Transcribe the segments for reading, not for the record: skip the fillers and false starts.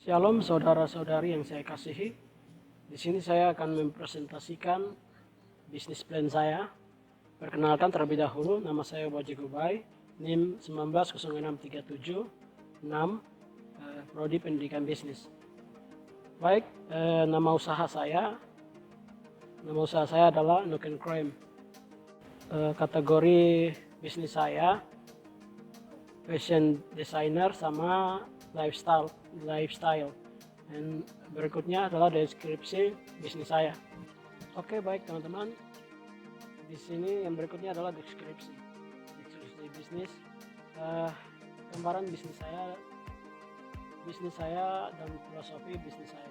Shalom saudara-saudari yang saya kasihi. Di sini saya akan mempresentasikan bisnis plan saya. Perkenalkan terlebih dahulu, nama saya Boji Gubai, NIM 190637 6, Prodi Pendidikan Bisnis. Baik, nama usaha saya adalah Nook and Crime. Kategori bisnis saya fashion designer sama lifestyle. Dan berikutnya adalah deskripsi bisnis saya. Oke, baik teman-teman. Di sini yang berikutnya adalah deskripsi bisnis. Gambaran bisnis saya dan filosofi bisnis saya.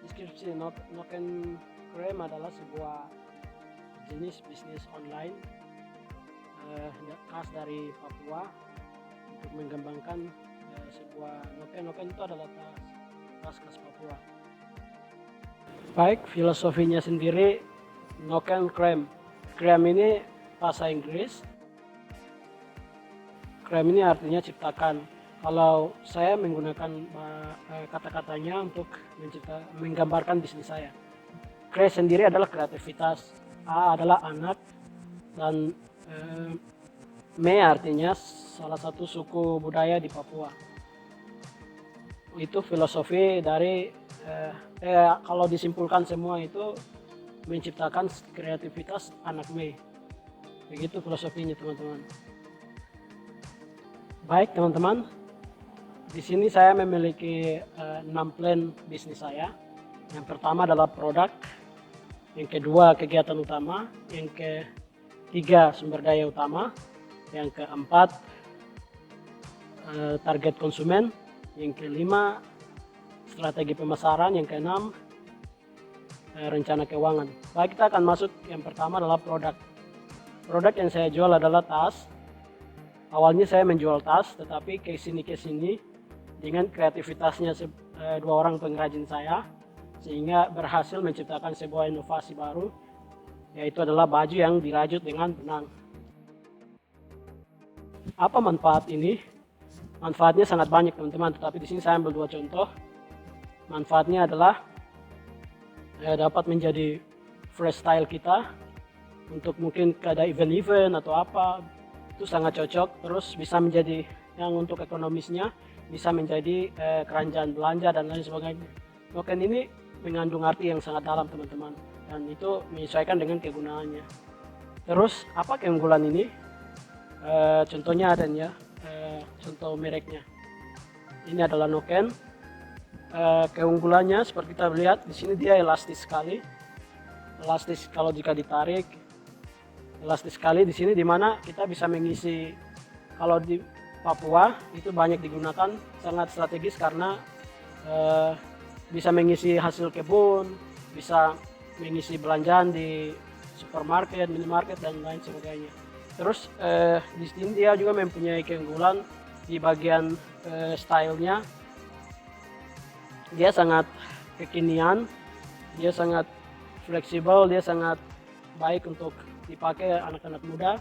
Deskripsi Nook and Crime adalah sebuah jenis bisnis online khas dari Papua untuk mengembangkan sebuah noken itu adalah tas khas Papua. Baik, filosofinya sendiri Nook and Crime. Crime ini bahasa Inggris. Crime ini artinya ciptakan. Kalau saya menggunakan kata-katanya untuk menggambarkan bisnis saya. Cre sendiri adalah kreativitas, A adalah anak, dan Me artinya salah satu suku budaya di Papua. Itu filosofi dari kalau disimpulkan semua itu menciptakan kreativitas anak Me. Begitu filosofinya teman-teman. Baik teman-teman, di sini saya memiliki 6 plan bisnis saya. Yang pertama adalah produk, yang kedua kegiatan utama, yang ketiga sumber daya utama, yang keempat target konsumen, yang kelima strategi pemasaran, yang keenam rencana keuangan. Baik, kita akan masuk. Yang pertama adalah produk. Produk yang saya jual adalah tas. Awalnya saya menjual tas, tetapi kesini dengan kreativitasnya dua orang pengrajin saya, sehingga berhasil menciptakan sebuah inovasi baru, yaitu adalah baju yang dirajut dengan benang. Apa manfaat ini? Manfaatnya sangat banyak teman-teman, tetapi di sini saya ambil 2 contoh. Manfaatnya adalah dapat menjadi fresh style kita untuk mungkin ada event-event atau apa, itu sangat cocok. Terus bisa menjadi yang untuk ekonomisnya bisa menjadi keranjang belanja dan lain sebagainya. Noken ini mengandung arti yang sangat dalam teman-teman, dan itu menyesuaikan dengan kegunaannya. Terus apa keunggulan ini? Contohnya adanya, contoh mereknya. Ini adalah Noken. Keunggulannya seperti kita lihat di sini, dia elastis sekali. Elastis kalau jika ditarik, elastis sekali di sini, dimana kita bisa mengisi. Kalau di Papua itu banyak digunakan, sangat strategis karena bisa mengisi hasil kebun, bisa mengisi belanjaan di supermarket, minimarket dan lain sebagainya. Terus di sini dia juga mempunyai keunggulan di bagian stylenya. Dia sangat kekinian, dia sangat fleksibel, dia sangat baik untuk dipakai anak-anak muda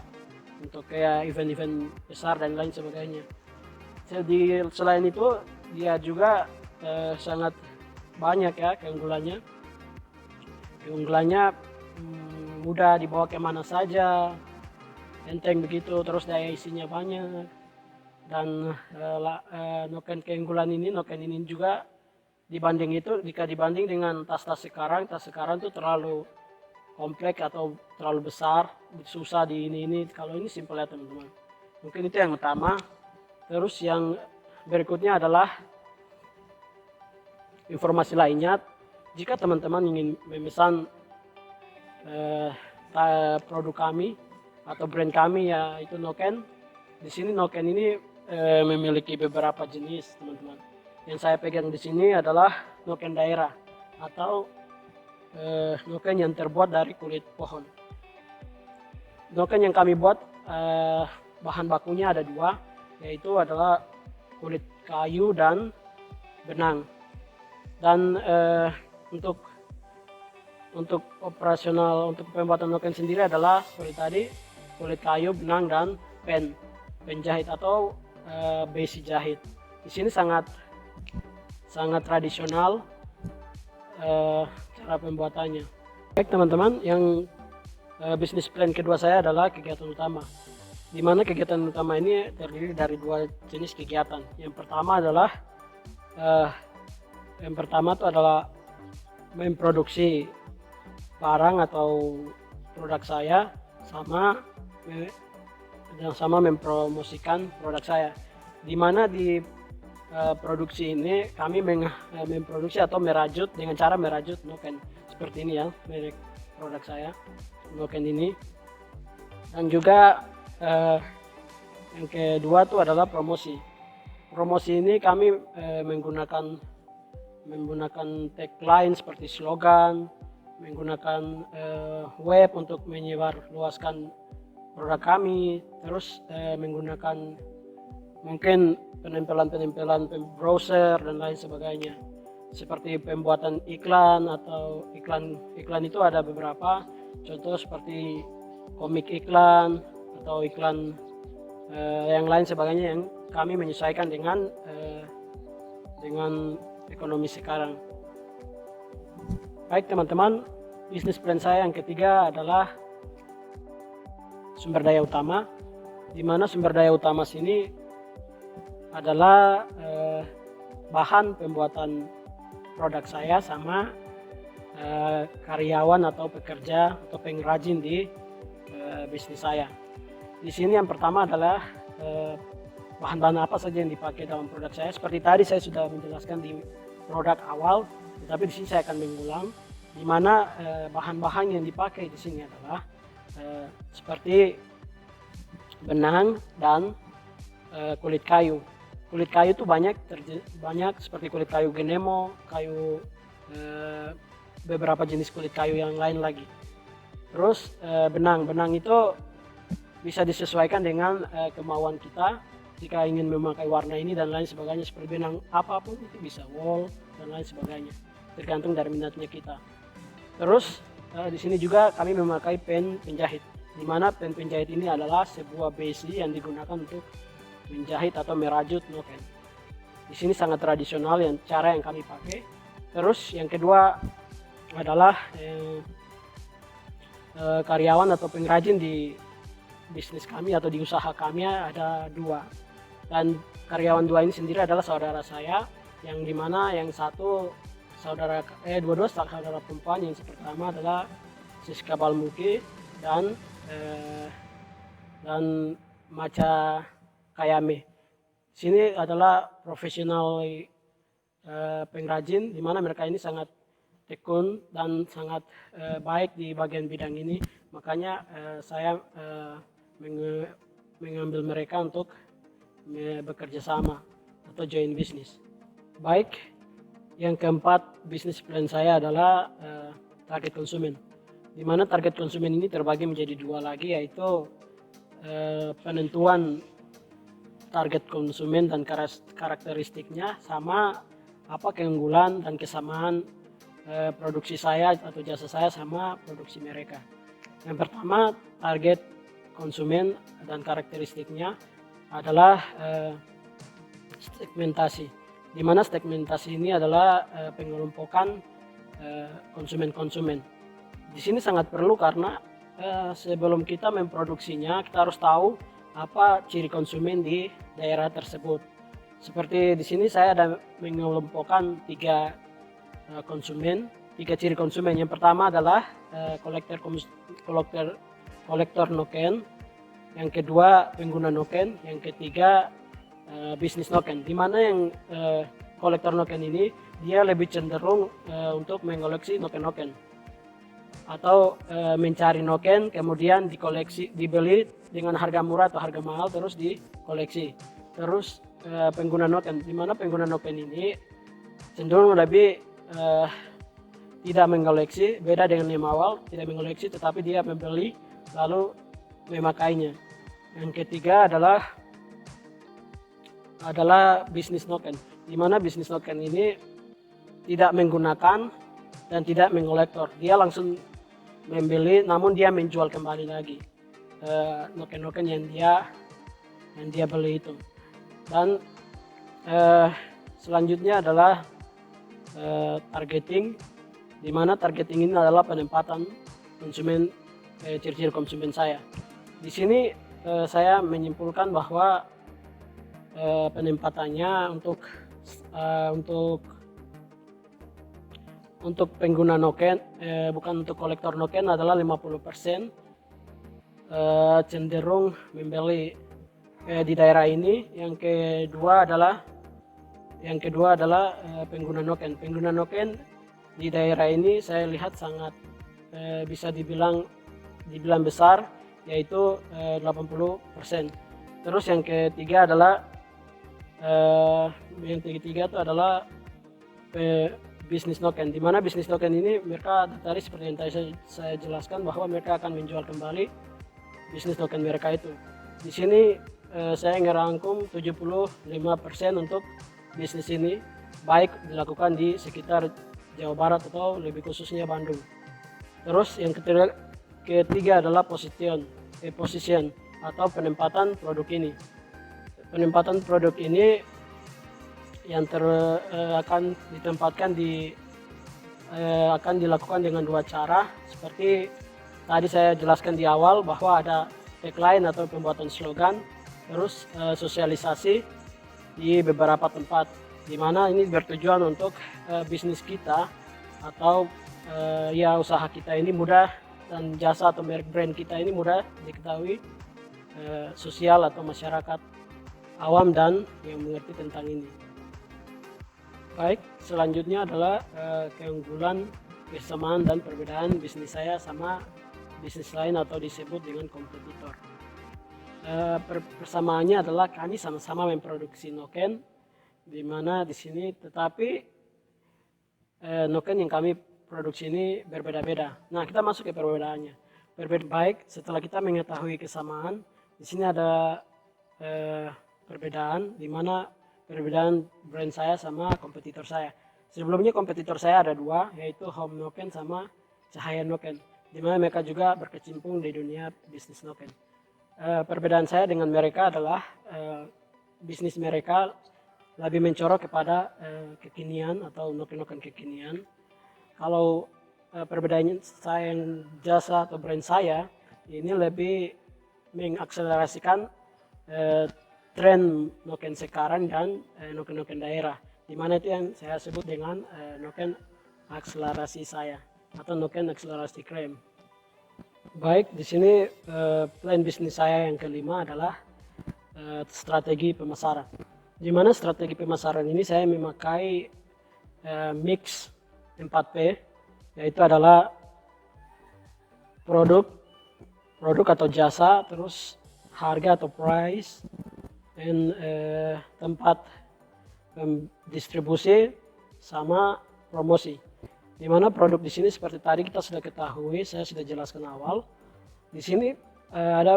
untuk kayak event-event besar dan lain sebagainya. Jadi selain itu dia juga sangat banyak ya keunggulannya. Keunggulannya mudah dibawa kemana saja, enteng begitu, terus daya isinya banyak. Dan Noken ini juga jika dibanding dengan tas-tas sekarang itu terlalu kompleks atau terlalu besar, susah di ini. Kalau ini simpel ya teman-teman. Mungkin itu yang utama. Terus yang berikutnya adalah informasi lainnya. Jika teman-teman ingin memesan produk kami atau brand kami, yaitu Noken. Di sini Noken ini memiliki beberapa jenis teman-teman. Yang saya pegang di sini adalah Noken daerah atau Noken yang terbuat dari kulit pohon. Noken yang kami buat bahan bakunya ada 2, yaitu adalah kulit kayu dan benang. Dan untuk operasional, untuk pembuatan Noken sendiri adalah seperti tadi, kulit kayu, benang, dan penjahit atau besi jahit. Di sini sangat sangat tradisional cara pembuatannya. Baik teman-teman, yang bisnis plan kedua saya adalah kegiatan utama, di mana kegiatan utama ini terdiri dari dua jenis kegiatan. Yang pertama itu adalah memproduksi barang atau produk saya, sama mempromosikan produk saya, di mana di produksi ini kami memproduksi atau merajut dengan cara merajut noken seperti ini ya, merek produk saya noken ini. Dan juga yang kedua itu adalah promosi. Promosi ini kami menggunakan tagline seperti slogan, menggunakan web untuk menyebarluaskan produk kami, terus menggunakan mungkin penempelan browser dan lain sebagainya, seperti pembuatan iklan. Atau iklan itu ada beberapa contoh seperti komik iklan atau iklan yang lain sebagainya, yang kami menyesuaikan dengan ekonomi sekarang. Baik teman-teman, bisnis plan saya yang ketiga adalah sumber daya utama, di mana sumber daya utama sini adalah bahan pembuatan produk saya sama karyawan atau pekerja atau pengrajin di bisnis saya. Di sini yang pertama adalah bahan-bahan apa saja yang dipakai dalam produk saya. Seperti tadi saya sudah menjelaskan di produk awal, tetapi di sini saya akan mengulang, di mana bahan-bahan yang dipakai di sini adalah seperti benang dan kulit kayu. Kulit kayu itu banyak seperti kulit kayu genemo, beberapa jenis kulit kayu yang lain lagi. Terus benang itu bisa disesuaikan dengan kemauan kita. Jika ingin memakai warna ini dan lain sebagainya, seperti benang apapun itu bisa wool dan lain sebagainya, tergantung dari minatnya kita. Terus di sini juga kami memakai pen penjahit, di mana pen penjahit ini adalah sebuah besi yang digunakan untuk menjahit atau merajut noken. Di sini sangat tradisional cara yang kami pakai. Terus yang kedua adalah karyawan atau pengrajin di bisnis kami atau di usaha kami ada dua, dan karyawan dua ini sendiri adalah saudara saya, yang dimana yang satu dua-dua saudara perempuan. Yang pertama adalah Siska Balmuki dan Macha Kayame. Sini adalah profesional pengrajin, di mana mereka ini sangat tekun dan sangat baik di bagian bidang ini. Makanya saya mengambil mereka untuk bekerja sama atau join bisnis. Baik, yang keempat bisnis plan saya adalah target konsumen, di mana target konsumen ini terbagi menjadi dua lagi, yaitu penentuan target konsumen dan karakteristiknya, sama apa keunggulan dan kesamaan produksi saya atau jasa saya sama produksi mereka. Yang pertama, target konsumen dan karakteristiknya adalah segmentasi, di mana segmentasi ini adalah pengelompokan konsumen-konsumen. Di sini sangat perlu karena sebelum kita memproduksinya, kita harus tahu apa ciri konsumen di daerah tersebut. Seperti di sini saya ada mengelompokkan tiga ciri konsumen. Yang pertama adalah kolektor noken, yang kedua pengguna noken, yang ketiga bisnis noken. Di mana yang kolektor noken ini dia lebih cenderung untuk mengoleksi noken-noken atau mencari noken, kemudian dibeli dengan harga murah atau harga mahal, terus dikoleksi. Terus pengguna noken, di mana pengguna noken ini cenderung lebih tidak mengoleksi, beda dengan yang awal, tidak mengoleksi tetapi dia membeli lalu memakainya. Yang ketiga adalah bisnis noken, di mana bisnis noken ini tidak menggunakan dan tidak mengolektor, dia langsung membeli namun dia menjual kembali lagi noken-noken yang dia beli itu. Dan selanjutnya adalah targeting, di mana targeting ini adalah penempatan konsumen, ciri-ciri konsumen saya. Di sini saya menyimpulkan bahwa penempatannya untuk pengguna noken, bukan untuk kolektor noken, adalah 50% cenderung membeli di daerah ini. Yang kedua adalah pengguna noken. Pengguna noken di daerah ini saya lihat sangat bisa dibilang besar, yaitu 80%. Terus yang ketiga itu adalah bisnis noken, di mana bisnis noken ini mereka tertarik seperti yang tadi saya jelaskan, bahwa mereka akan menjual kembali bisnis token mereka itu. Di sini saya ngerangkum 75% untuk bisnis ini, baik dilakukan di sekitar Jawa Barat atau lebih khususnya Bandung. Terus yang ketiga adalah position atau penempatan produk ini. Penempatan produk ini yang akan ditempatkan akan dilakukan dengan dua cara, seperti tadi saya jelaskan di awal, bahwa ada tagline atau pembuatan slogan, terus sosialisasi di beberapa tempat, di mana ini bertujuan untuk bisnis kita atau ya usaha kita ini mudah, dan jasa atau merek brand kita ini mudah diketahui sosial atau masyarakat awam dan yang mengerti tentang ini. Baik, selanjutnya adalah keunggulan, kesamaan dan perbedaan bisnis saya sama bisnis lain atau disebut dengan kompetitor. Persamaannya adalah kami sama-sama memproduksi noken, di mana di sini tetapi noken yang kami produksi ini berbeda-beda. Nah, kita masuk ke perbedaannya. Baik, setelah kita mengetahui kesamaan, di sini ada perbedaan, di mana perbedaan brand saya sama kompetitor saya. Sebelumnya kompetitor saya ada dua, yaitu Home Noken sama Cahaya Noken, di mana mereka juga berkecimpung di dunia bisnis noken. Perbedaan saya dengan mereka adalah bisnis mereka lebih mencorok kepada kekinian atau noken-noken kekinian. Kalau perbedaannya saya yang jasa atau brand saya ini lebih mengakselerasikan tren noken sekarang dan noken-noken daerah, di mana itu yang saya sebut dengan noken akselerasi saya atau noken akselerasi krem. Baik, di sini plan bisnis saya yang kelima adalah strategi pemasaran, di mana strategi pemasaran ini saya memakai mix 4P, yaitu adalah produk atau jasa, terus harga atau price, dan tempat distribusi sama promosi. Di mana produk di sini seperti tadi kita sudah ketahui, saya sudah jelaskan awal. Di sini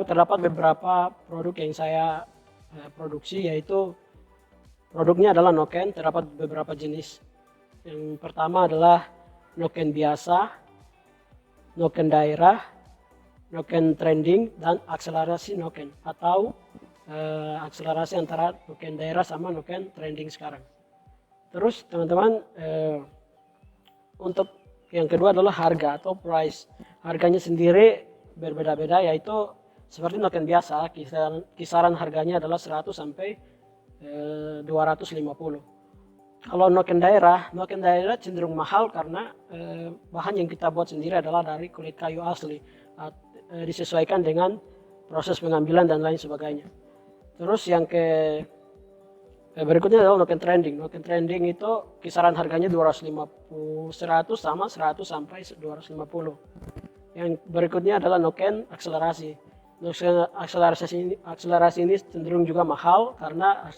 terdapat beberapa produk yang saya produksi, yaitu produknya adalah noken, terdapat beberapa jenis. Yang pertama adalah noken biasa, noken daerah, noken trending, dan akselerasi noken atau akselerasi antara noken daerah sama noken trending sekarang. Terus teman-teman, untuk yang kedua adalah harga atau price. Harganya sendiri berbeda-beda, yaitu seperti noken biasa, kisaran harganya adalah 100 sampai 250. Kalau noken daerah cenderung mahal karena bahan yang kita buat sendiri adalah dari kulit kayu asli, disesuaikan dengan proses pengambilan dan lain sebagainya. Terus yang berikutnya adalah noken trending. Noken trending itu kisaran harganya 100 sama 100 sampai 250. Yang berikutnya adalah noken akselerasi. Noken akselerasi ini cenderung juga mahal karena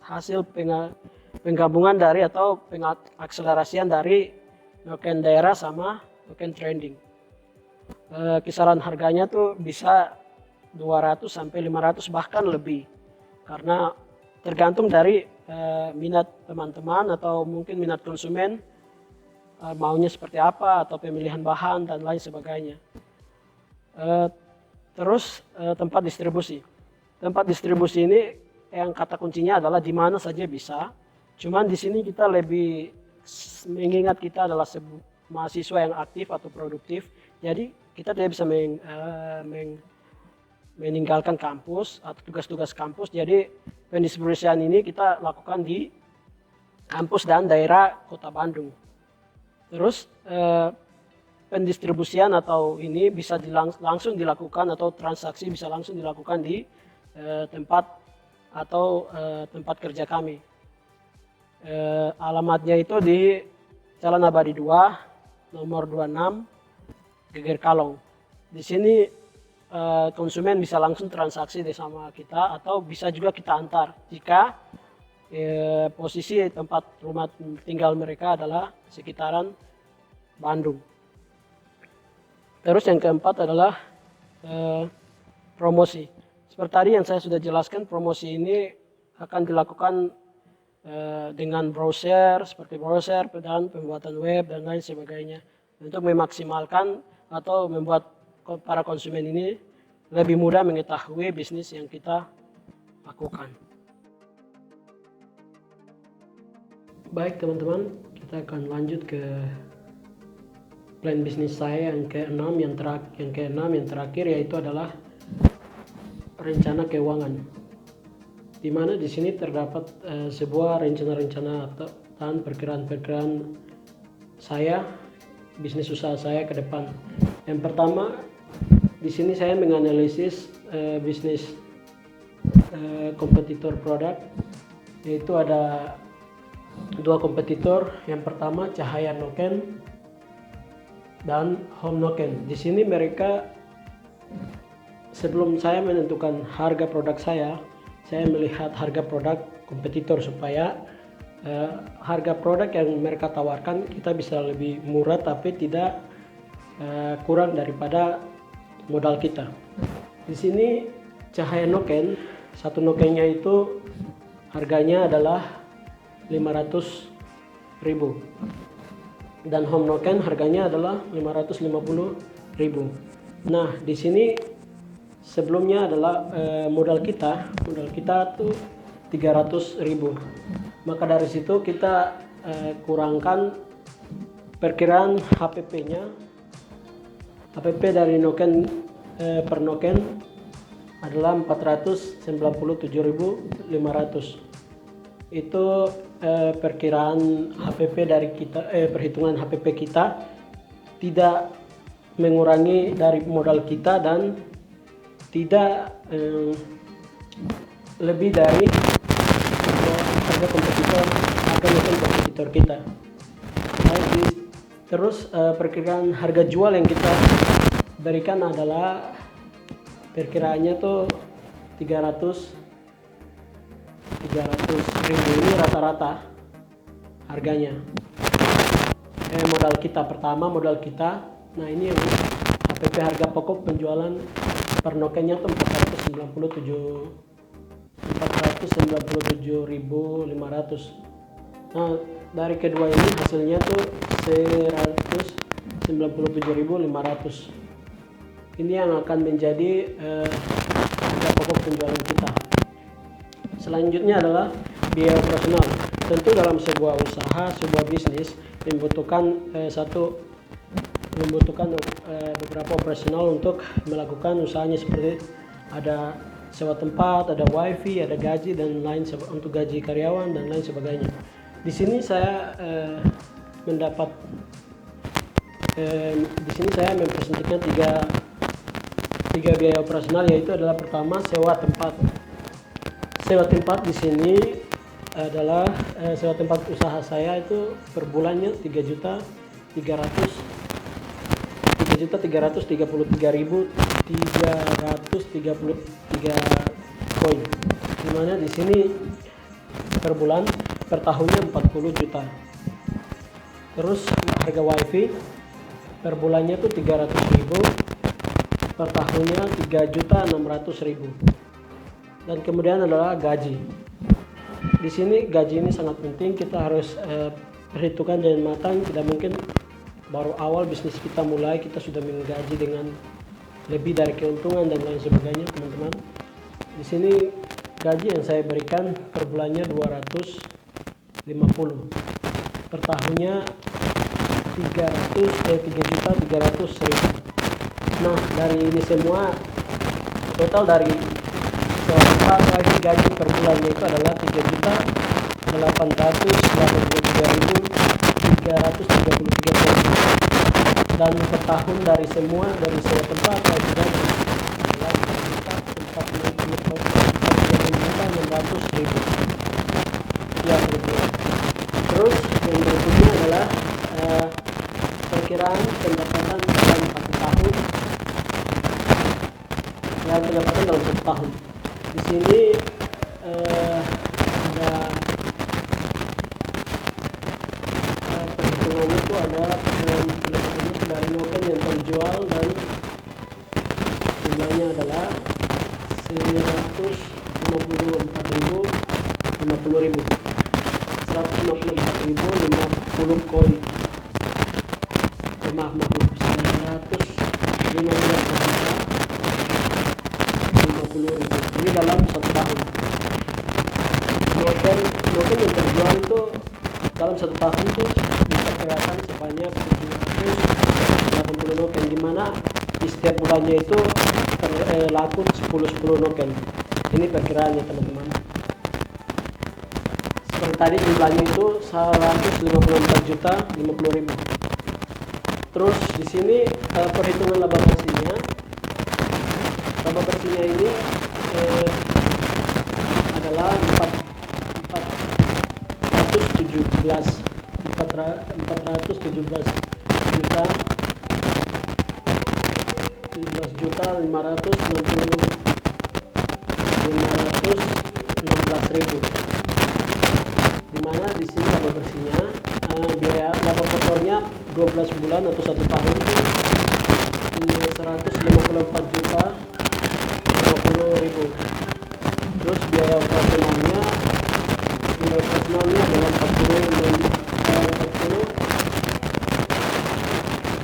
hasil penggabungan dari atau pengakselerasian dari noken daerah sama noken trending. Kisaran harganya tuh bisa 200 sampai 500 bahkan lebih, karena tergantung dari minat teman-teman atau mungkin minat konsumen, maunya seperti apa atau pemilihan bahan dan lain sebagainya. Terus tempat distribusi. Tempat distribusi ini yang kata kuncinya adalah di mana saja bisa. Cuman di sini kita lebih mengingat kita adalah mahasiswa yang aktif atau produktif, jadi kita tidak bisa meninggalkan kampus atau tugas-tugas kampus. Jadi pendistribusian ini kita lakukan di kampus dan daerah Kota Bandung. Terus pendistribusian atau ini bisa langsung dilakukan, atau transaksi bisa langsung dilakukan di tempat atau tempat kerja kami. Alamatnya itu di Jalan Abadi 2, nomor 26, Geger Kalong. Di sini konsumen bisa langsung transaksi sama kita, atau bisa juga kita antar jika posisi tempat rumah tinggal mereka adalah sekitaran Bandung. Terus yang keempat adalah promosi. Seperti tadi yang saya sudah jelaskan, promosi ini akan dilakukan dengan browser, seperti browser dan pembuatan web dan lain sebagainya, untuk memaksimalkan atau membuat para konsumen ini lebih mudah mengetahui bisnis yang kita lakukan. Baik teman-teman, kita akan lanjut ke plan bisnis saya yang keenam, yang terakhir, yaitu adalah rencana keuangan. Di mana di sini terdapat sebuah rencana-rencana dan perkiraan-perkiraan saya, bisnis usaha saya ke depan. Yang pertama, di sini saya menganalisis bisnis kompetitor produk, yaitu ada dua kompetitor. Yang pertama Cahaya Noken dan Home Noken. Di sini mereka, sebelum saya menentukan harga produk saya melihat harga produk kompetitor supaya harga produk yang mereka tawarkan kita bisa lebih murah tapi tidak kurang daripada modal kita. Di sini Cahaya Noken, satu nokennya itu harganya adalah 500.000 dan Home Noken harganya adalah 550.000. Nah, di sini sebelumnya adalah modal kita tuh 300.000. Maka dari situ kita kurangkan perkiraan HPP-nya. HPP dari Noken per Noken adalah 497.500. Itu perkiraan HPP dari kita, perhitungan HPP kita tidak mengurangi dari modal kita dan tidak lebih dari harga kompetitor kita. Terus perkiraan harga jual yang kita berikan adalah perkiraannya tuh 300.000. Ini rata-rata harganya. Modal kita pertama, modal kita. Nah, ini yang HPP harga pokok penjualan per nokennya tuh 497.500. Nah, dari kedua ini hasilnya tuh 197.500. Ini yang akan menjadi harga pokok penjualan kita. Selanjutnya adalah biaya operasional. Tentu dalam sebuah usaha, sebuah bisnis membutuhkan beberapa operasional untuk melakukan usahanya, seperti ada sewa tempat, ada wifi, ada gaji dan lain untuk gaji karyawan dan lain sebagainya. Di sini saya mempresentasikan tiga biaya operasional, yaitu adalah pertama sewa tempat. Sewa tempat di sini adalah sewa tempat usaha saya itu per bulannya 3.333.333 koin. Dimana di sini per bulan, per tahunnya 40 juta. Terus harga wifi per bulannya tuh 300.000, per tahunnya 3.600.000. Dan kemudian adalah gaji. Di sini gaji ini sangat penting, kita harus perhitungkan dengan matang. Tidak mungkin baru awal bisnis kita mulai kita sudah menggaji dengan lebih dari keuntungan dan lain sebagainya, teman-teman. Di sini gaji yang saya berikan per bulannya 250. per tahunnya 3.300.000. Nah, dari ini semua total dari seorang lagi gaji per bulannya itu adalah 3.883.333, dan per tahun dari semua dari sewa tempat lagi gaji adalah 4.600.000 ya per bulan. Terus yang berikutnya adalah perkiraan pendapatan dalam 1 tahun. Ya, pendapatan dalam 1 tahun. Di sini ada perhitungannya itu ada pendapatannya itu dari noken yang terjual dan jumlahnya adalah 154.050 koin. Maaf, 954.050. Ini dalam 1 tahun. Noken yang terjual itu dalam 1 tahun itu diperkirakan sebanyak 780 noken, di mana di setiap bulannya itu laku 10 noken. Ini perkiraannya teman-teman. Seperti tadi jumlahnya itu 154.050.000. Terus di sini perhitungan laba bersihnya. Laba bersihnya ini adalah 17.516.000, di mana di sini laba bersihnya biaya laba kotornya 12 bulan atau 1 tahun itu 154.050.000. Terus biaya operasionalnya adalah 40.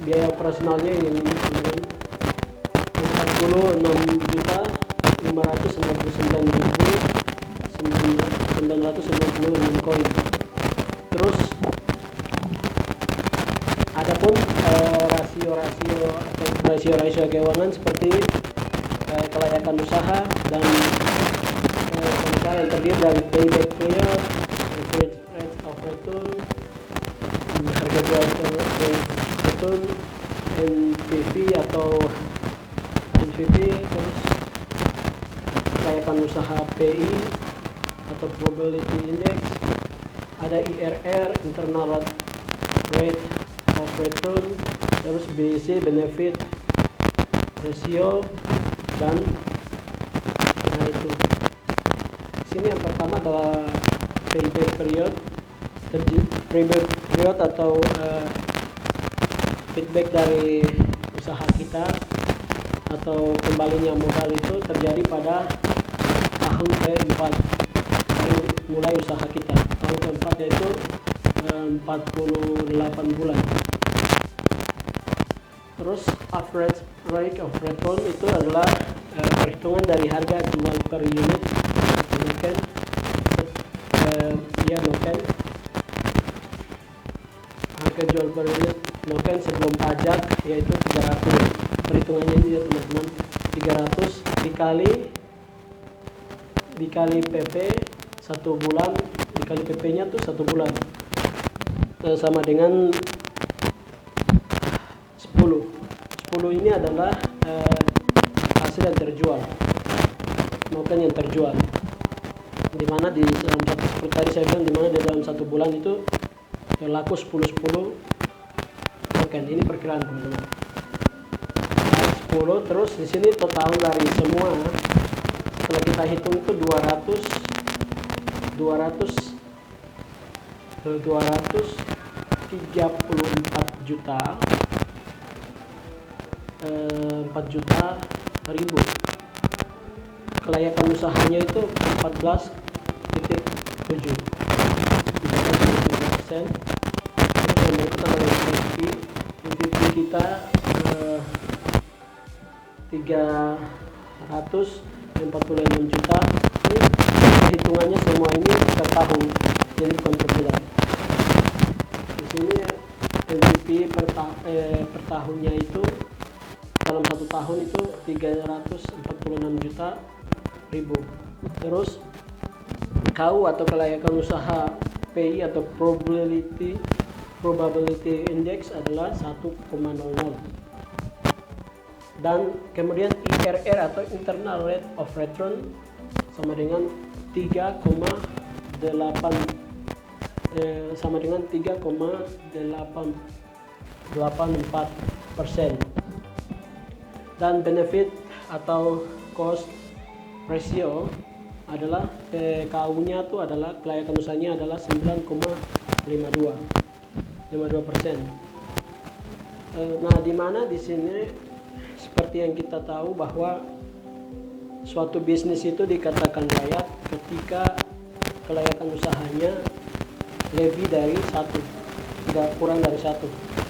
Biaya operasionalnya ini 46.599.996 koin. Terus adapun rasio keuangan seperti kelayakan usaha dan yang terdiri dari payback period, average rate of return, harga jual return, NPV atau NPV, terus kelayakan usaha PI atau probability index, ada IRR, internal rate of return, terus BEC, benefit ratio, dan itu. Sini yang pertama adalah payback period. Payback period atau feedback dari usaha kita atau kembalinya modal itu terjadi pada tahun keempat dari mulai usaha kita. Tahun keempat yaitu 48 bulan. Terus average rate of return itu adalah perhitungan dari harga jual per unit noken, noken, harga jual per unit noken sebelum pajak yaitu 300. Perhitungannya ini ya teman-teman, 300 dikali PP 1 bulan, dikali PP nya tuh 1 bulan, sama dengan 10 ini adalah hasil yang terjual, noken yang terjual, dimana di dalam seperti tadi saya bilang, dimana di dalam 1 bulan itu laku 10 noken. Ini perkiraan teman-teman. 10. Terus di sini total dari semua setelah kita hitung itu 234 juta 4.000.000. Kelayakan usahanya itu 14.7%. Yang berikutnya adalah MVP kita 346 juta. Ini hitungannya semua ini per tahun, jadi bukan per bulan. tahunnya itu dalam 1 tahun itu 346 juta ribu. Terus KU atau kelayakan usaha PI atau probability index adalah 1,00. Dan kemudian IRR atau internal rate of return sama dengan 3,84%. Dan benefit atau cost ratio adalah KU-nya itu adalah kelayakan usahanya adalah 9,52%. Nah, di mana di sini seperti yang kita tahu bahwa suatu bisnis itu dikatakan layak ketika kelayakan usahanya lebih dari 1, tidak kurang dari 1.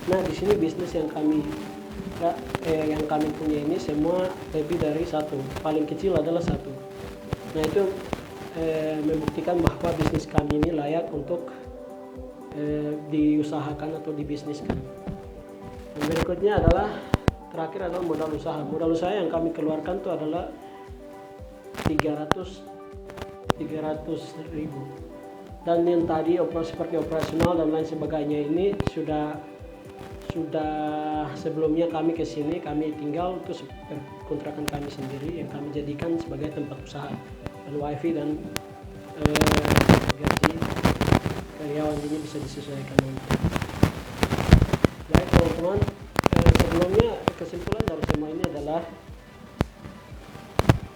Nah, di sini bisnis yang kami punya ini semua lebih dari 1, paling kecil adalah 1. Nah, itu membuktikan bahwa bisnis kami ini layak untuk diusahakan atau dibisniskan. Dan berikutnya adalah terakhir adalah modal usaha. Modal usaha yang kami keluarkan itu adalah 300.000. Dan yang tadi seperti operasional dan lain sebagainya ini sudah sebelumnya kami ke sini, kami tinggal itu kontrakan kami sendiri yang kami jadikan sebagai tempat usaha, dan wifi dan gaji karyawan ini bisa disesuaikan nanti. Baik teman-teman, sebelumnya kesimpulan dari semua ini adalah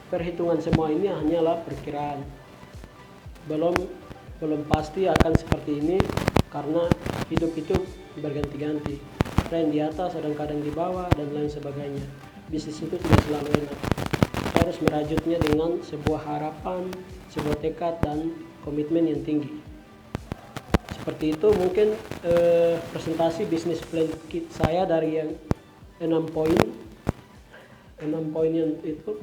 perhitungan semua ini hanyalah perkiraan, belum pasti akan seperti ini karena hidup itu berganti-ganti, tren di atas kadang-kadang di bawah dan lain sebagainya. Bisnis itu tidak selalu enak, harus merajutnya dengan sebuah harapan, sebuah tekad dan komitmen yang tinggi. Seperti itu mungkin presentasi bisnis plan saya dari yang 6 poin yang itu.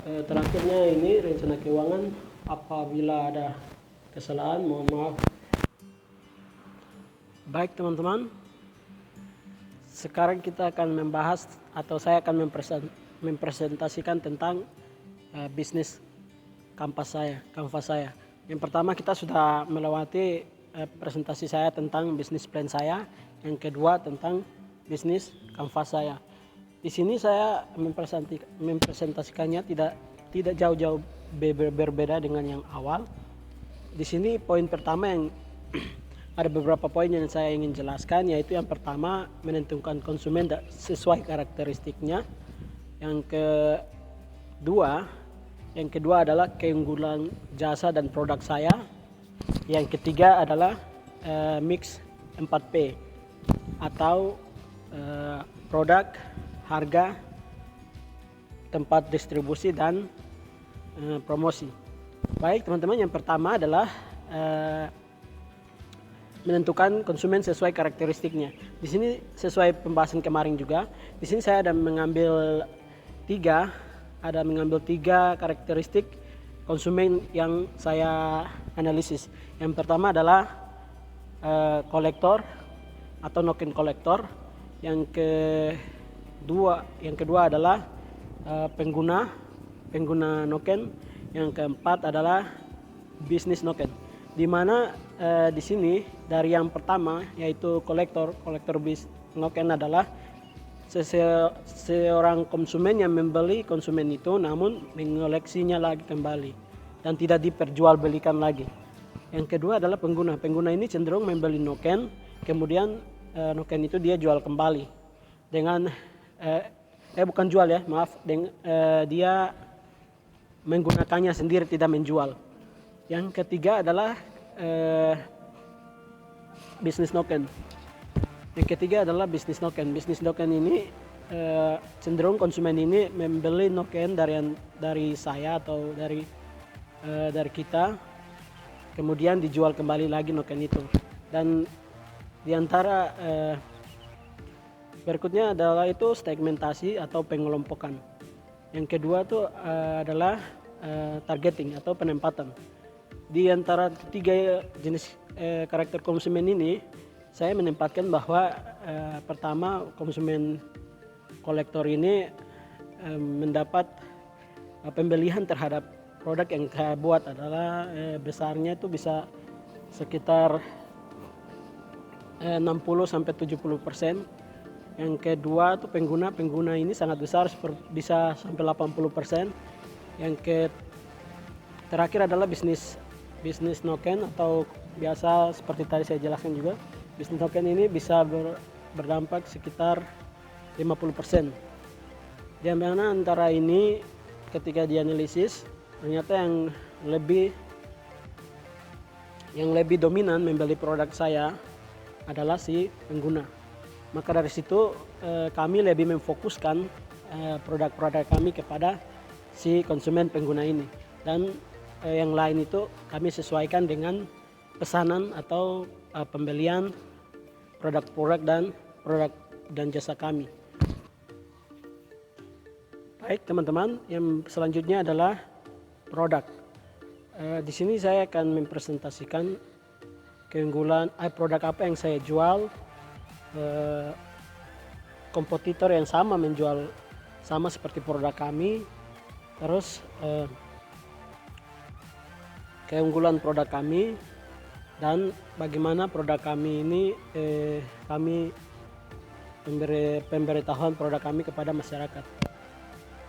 Terakhirnya ini rencana keuangan. Apabila ada kesalahan mohon maaf. Baik teman-teman, sekarang kita akan membahas atau saya akan mempresentasikan tentang bisnis kanvas saya. Yang pertama kita sudah melewati presentasi saya tentang bisnis plan saya. Yang kedua tentang bisnis kanvas saya. Di sini saya mempresentasikannya tidak jauh-jauh berbeda dengan yang awal. Di sini poin pertama yang ada beberapa poin yang saya ingin jelaskan, yaitu yang pertama menentukan konsumen sesuai karakteristiknya. Yang kedua adalah keunggulan jasa dan produk saya. Yang ketiga adalah mix 4P atau produk, harga, tempat distribusi dan promosi. Baik teman-teman, yang pertama adalah menentukan konsumen sesuai karakteristiknya. Di sini sesuai pembahasan kemarin juga. Di sini saya ada mengambil tiga karakteristik konsumen yang saya analisis. Yang pertama adalah kolektor atau noken kolektor. Yang kedua adalah pengguna noken. Yang keempat adalah bisnis noken. Di mana di sini dari yang pertama yaitu kolektor noken adalah seorang konsumen yang membeli konsumen itu namun mengoleksinya lagi kembali dan tidak diperjualbelikan lagi. Yang kedua adalah pengguna ini cenderung membeli noken, kemudian noken itu dia jual kembali dengan bukan jual ya, maaf, dia menggunakannya sendiri, tidak menjual. Yang ketiga adalah bisnis noken. Bisnis noken ini cenderung konsumen ini membeli noken dari saya atau dari kita, kemudian dijual kembali lagi noken itu. Dan diantara berikutnya adalah itu segmentasi atau pengelompokan. Yang kedua itu adalah targeting atau penempatan. Di antara ketiga jenis karakter konsumen ini, saya menempatkan bahwa pertama konsumen kolektor ini mendapat pembelian terhadap produk yang saya buat adalah besarnya itu bisa sekitar 60-70%. Yang kedua itu pengguna ini sangat besar, bisa sampai 80%. Yang terakhir adalah bisnis noken, atau biasa seperti tadi saya jelaskan juga, bisnis noken ini bisa berdampak sekitar 50%. Di mana antara ini ketika dianalisis ternyata yang lebih dominan membeli produk saya adalah si pengguna. Maka dari situ kami lebih memfokuskan produk-produk kami kepada si konsumen pengguna ini, dan yang lain itu kami sesuaikan dengan pesanan atau pembelian produk dan jasa kami. Baik teman-teman, yang selanjutnya adalah produk. Di sini saya akan mempresentasikan keunggulan produk apa yang saya jual. Kompetitor yang sama menjual sama seperti produk kami, terus keunggulan produk kami, dan bagaimana produk kami ini kami pemberitahuan produk kami kepada masyarakat.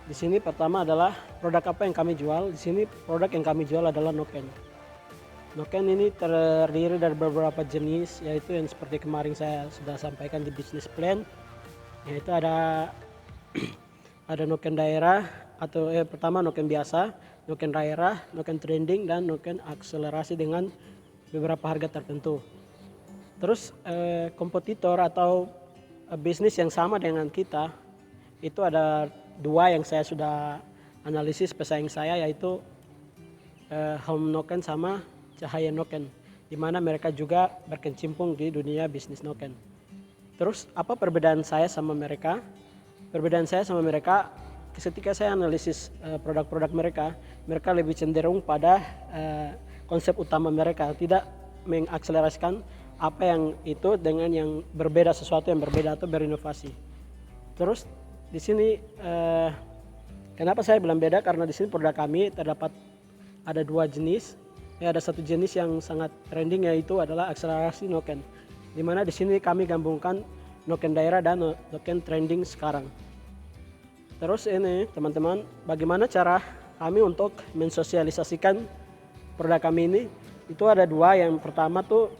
Di sini pertama adalah produk apa yang kami jual. Di sini produk yang kami jual adalah noken. Noken ini terdiri dari beberapa jenis, yaitu yang seperti kemarin saya sudah sampaikan di business plan, yaitu ada noken daerah, atau pertama noken biasa, noken daerah, noken trending, dan noken akselerasi dengan beberapa harga tertentu. Terus kompetitor atau bisnis yang sama dengan kita itu ada dua yang saya sudah analisis pesaing saya, yaitu home noken sama cahaya noken, di mana mereka juga berkecimpung di dunia bisnis noken. Terus apa perbedaan saya sama mereka? Perbedaan saya sama mereka, ketika saya analisis produk-produk mereka lebih cenderung pada konsep utama mereka, tidak mengakselerasikan apa yang itu dengan yang berbeda, sesuatu yang berbeda atau berinovasi. Terus di sini kenapa saya bilang beda? Karena di sini produk kami terdapat ada dua jenis. Ada satu jenis yang sangat trending, yaitu adalah akselerasi noken, di mana di sini kami gabungkan noken daerah dan noken trending sekarang. Terus ini teman-teman, bagaimana cara kami untuk mensosialisasikan produk kami ini? Itu ada dua. Yang pertama tuh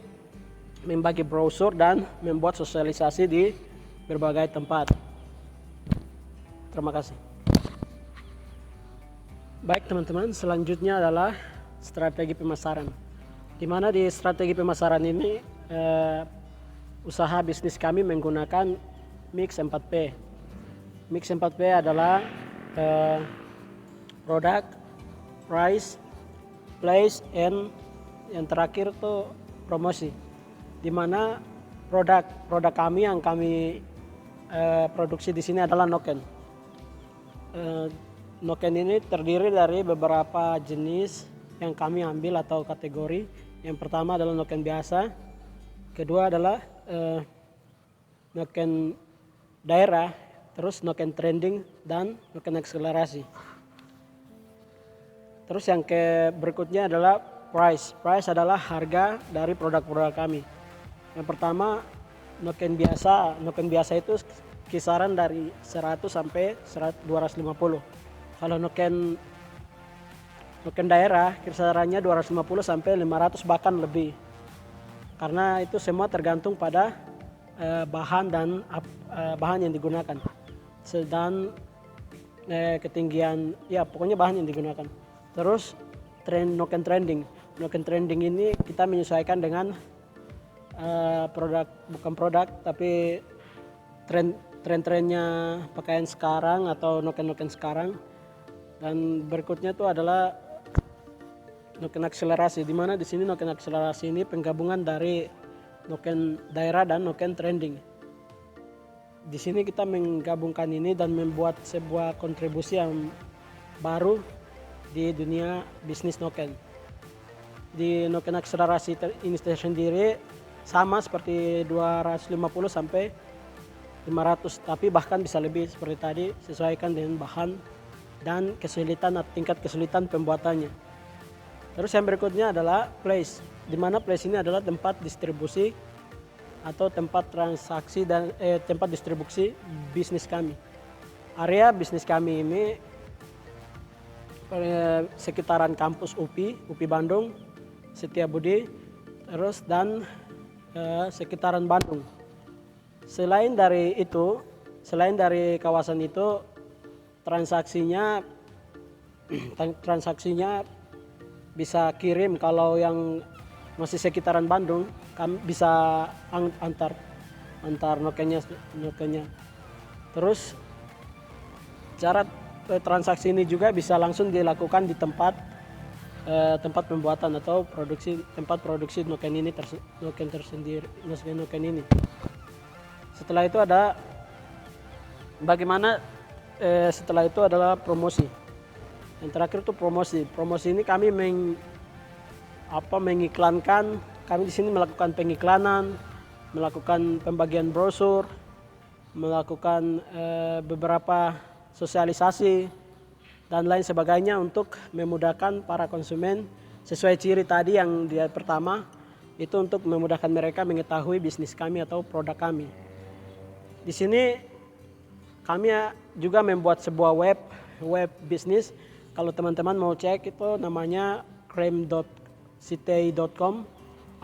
membagi brosur dan membuat sosialisasi di berbagai tempat. Terima kasih. Baik teman-teman, selanjutnya adalah strategi pemasaran. Di mana di strategi pemasaran ini usaha bisnis kami menggunakan mix 4P. Mix 4P adalah produk, price, place, and yang terakhir tuh promosi. Di mana produk kami yang kami produksi di sini adalah noken. Noken ini terdiri dari beberapa jenis yang kami ambil atau kategori. Yang pertama adalah noken biasa, kedua adalah noken daerah, terus noken trending, dan noken akselerasi. Terus yang berikutnya adalah price. Price adalah harga dari produk-produk kami. Yang pertama noken biasa. Noken biasa itu kisaran dari 100 sampai 250. Kalau noken daerah kisarannya 250 sampai 500 bahkan lebih. Karena itu semua tergantung pada bahan yang digunakan. Dan ketinggian, ya pokoknya bahan yang digunakan. Terus noken trending. Noken trending ini kita menyesuaikan dengan tapi tren-trennya pakaian sekarang atau noken-noken sekarang. Dan berikutnya itu adalah noken akselerasi, di mana di sini noken akselerasi ini penggabungan dari noken daerah dan noken trending. Di sini kita menggabungkan ini dan membuat sebuah kontribusi yang baru di dunia bisnis noken. Di noken akselerasi ini sendiri sama seperti 250 sampai 500, tapi bahkan bisa lebih seperti tadi, sesuaikan dengan bahan dan kesulitan atau tingkat kesulitan pembuatannya. Terus yang berikutnya adalah place, di mana place ini adalah tempat distribusi atau tempat transaksi dan tempat distribusi bisnis kami. Area bisnis kami ini sekitaran kampus UPI Bandung, Setiabudi, terus dan sekitaran Bandung. Selain dari kawasan itu, transaksinya bisa kirim. Kalau yang masih sekitaran Bandung, kami bisa antar nokennya. Terus cara transaksi ini juga bisa langsung dilakukan di tempat pembuatan atau tempat produksi noken ini Setelah itu setelah itu adalah promosi. Yang terakhir itu promosi. Promosi ini kami mengiklankan. Kami di sini melakukan pengiklanan, melakukan pembagian brosur, melakukan beberapa sosialisasi dan lain sebagainya untuk memudahkan para konsumen sesuai ciri tadi yang dia pertama, itu untuk memudahkan mereka mengetahui bisnis kami atau produk kami. Di sini kami juga membuat sebuah web bisnis. Kalau teman-teman mau cek, itu namanya creme.citei.com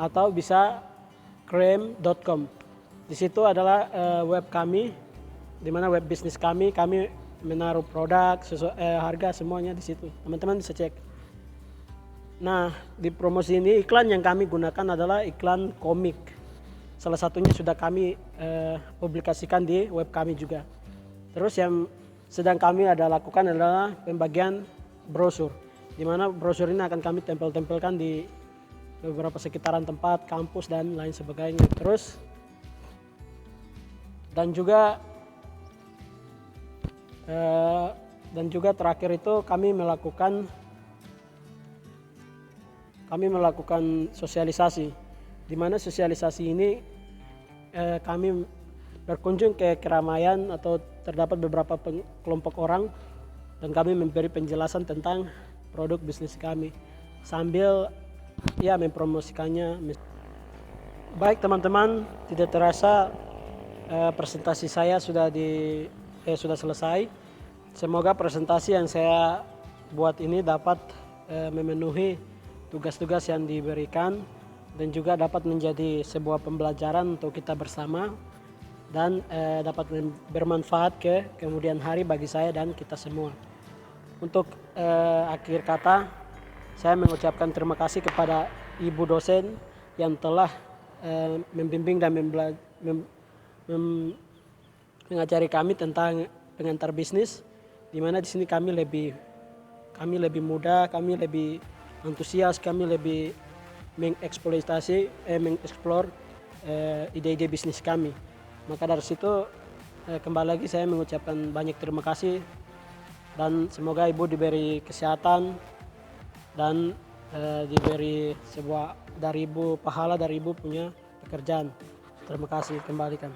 atau bisa creme.com. Di situ adalah web kami, di mana web bisnis kami menaruh produk, harga, semuanya di situ. Teman-teman bisa cek. Nah, di promosi ini iklan yang kami gunakan adalah iklan komik. Salah satunya sudah kami publikasikan di web kami juga. Terus yang sedang kami lakukan adalah pembagian brosur, di mana brosur ini akan kami tempelkan di beberapa sekitaran tempat, kampus dan lain sebagainya. Terus dan juga terakhir itu kami melakukan sosialisasi, di mana sosialisasi ini kami berkunjung ke keramaian atau terdapat beberapa kelompok orang dan kami memberi penjelasan tentang produk bisnis kami sambil mempromosikannya. Baik teman-teman, tidak terasa presentasi saya sudah selesai. Semoga presentasi yang saya buat ini dapat memenuhi tugas-tugas yang diberikan dan juga dapat menjadi sebuah pembelajaran untuk kita bersama dan dapat bermanfaat ke kemudian hari bagi saya dan kita semua. Untuk akhir kata, saya mengucapkan terima kasih kepada Ibu dosen yang telah membimbing dan mengajari kami tentang pengantar bisnis, di mana di sini kami lebih muda, kami lebih antusias, kami lebih mengeksplor ide-ide bisnis kami. Maka dari situ kembali lagi saya mengucapkan banyak terima kasih dan semoga Ibu diberi kesehatan dan diberi sebuah pahala dari Ibu punya pekerjaan. Terima kasih, kembalikan.